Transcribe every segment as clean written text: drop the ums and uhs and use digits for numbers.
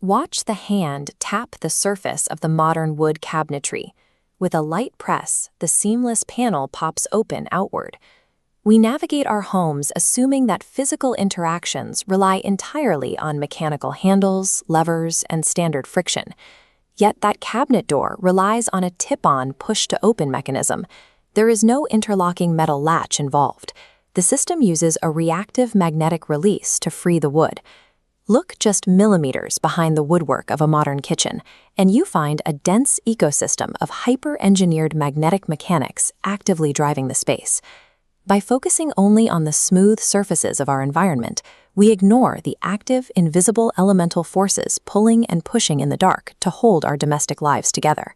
Watch the hand tap the surface of the modern wood cabinetry. With a light press, the seamless panel pops open outward. We navigate our homes assuming that physical interactions rely entirely on mechanical handles, levers, and standard friction. Yet that cabinet door relies on a tip-on push-to-open mechanism. There is no interlocking metal latch involved. The system uses a reactive magnetic release to free the wood. Look just millimeters behind the woodwork of a modern kitchen, and you find a dense ecosystem of hyper-engineered magnetic mechanics actively driving the space. By focusing only on the smooth surfaces of our environment, we ignore the active, invisible elemental forces pulling and pushing in the dark to hold our domestic lives together.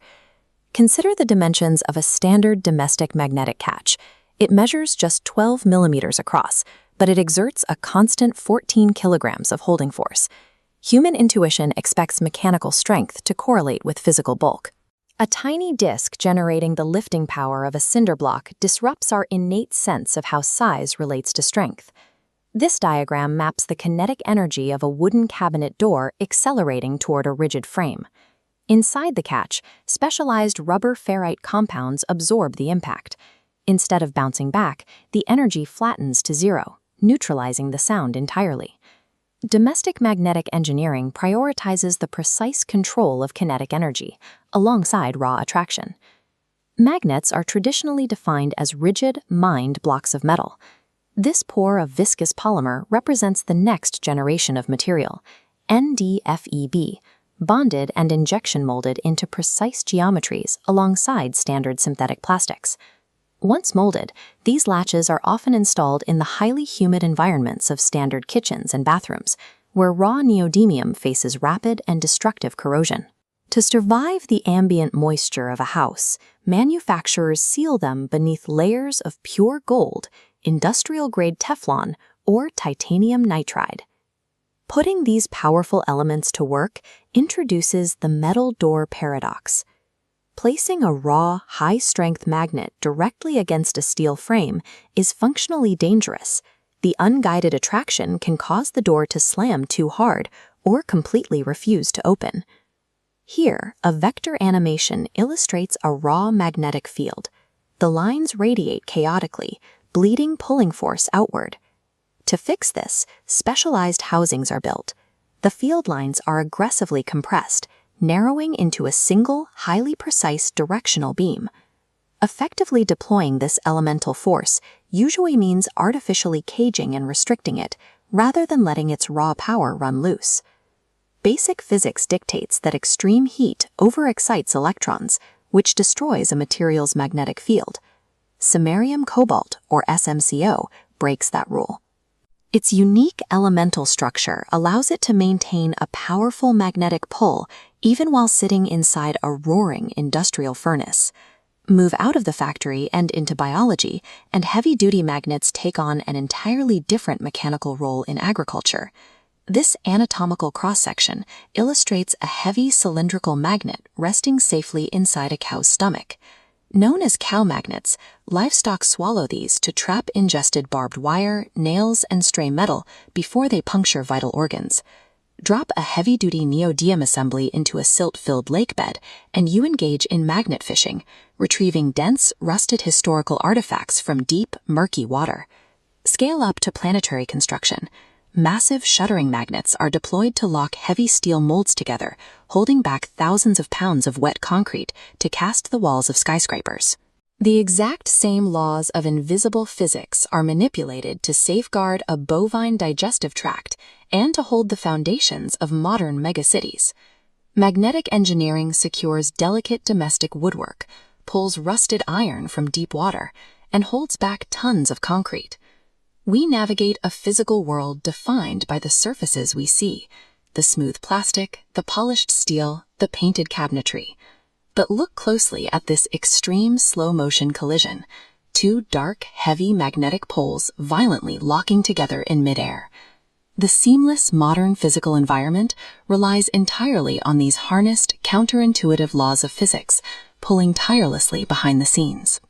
Consider the dimensions of a standard domestic magnetic catch. It measures just 12 millimeters across, but it exerts a constant 14 kilograms of holding force. Human intuition expects mechanical strength to correlate with physical bulk. A tiny disc generating the lifting power of a cinder block disrupts our innate sense of how size relates to strength. This diagram maps the kinetic energy of a wooden cabinet door accelerating toward a rigid frame. Inside the catch, specialized rubber ferrite compounds absorb the impact. Instead of bouncing back, the energy flattens to zero, neutralizing the sound entirely. Domestic magnetic engineering prioritizes the precise control of kinetic energy, alongside raw attraction. Magnets are traditionally defined as rigid, mined blocks of metal. This pore of viscous polymer represents the next generation of material, NdFeB, bonded and injection molded into precise geometries alongside standard synthetic plastics. Once molded, these latches are often installed in the highly humid environments of standard kitchens and bathrooms, where raw neodymium faces rapid and destructive corrosion. To survive the ambient moisture of a house, manufacturers seal them beneath layers of pure gold, industrial-grade Teflon, or titanium nitride. Putting these powerful elements to work introduces the metal door paradox. Placing a raw, high-strength magnet directly against a steel frame is functionally dangerous. The unguided attraction can cause the door to slam too hard or completely refuse to open. Here, a vector animation illustrates a raw magnetic field. The lines radiate chaotically, bleeding pulling force outward. To fix this, specialized housings are built. The field lines are aggressively compressed, narrowing into a single, highly precise directional beam. Effectively deploying this elemental force usually means artificially caging and restricting it, rather than letting its raw power run loose. Basic physics dictates that extreme heat overexcites electrons, which destroys a material's magnetic field. Samarium cobalt, or SMCO, breaks that rule. Its unique elemental structure allows it to maintain a powerful magnetic pull even while sitting inside a roaring industrial furnace. Move out of the factory and into biology, and heavy-duty magnets take on an entirely different mechanical role in agriculture. This anatomical cross-section illustrates a heavy cylindrical magnet resting safely inside a cow's stomach. Known as cow magnets, livestock swallow these to trap ingested barbed wire, nails, and stray metal before they puncture vital organs. Drop a heavy-duty neodymium assembly into a silt-filled lake bed, and you engage in magnet fishing, retrieving dense, rusted historical artifacts from deep, murky water. Scale up to planetary construction. Massive shuttering magnets are deployed to lock heavy steel molds together, holding back thousands of pounds of wet concrete to cast the walls of skyscrapers. The exact same laws of invisible physics are manipulated to safeguard a bovine digestive tract and to hold the foundations of modern megacities. Magnetic engineering secures delicate domestic woodwork, pulls rusted iron from deep water, and holds back tons of concrete. We navigate a physical world defined by the surfaces we see, the smooth plastic, the polished steel, the painted cabinetry. But look closely at this extreme slow-motion collision, two dark, heavy magnetic poles violently locking together in midair. The seamless modern physical environment relies entirely on these harnessed, counterintuitive laws of physics, pulling tirelessly behind the scenes.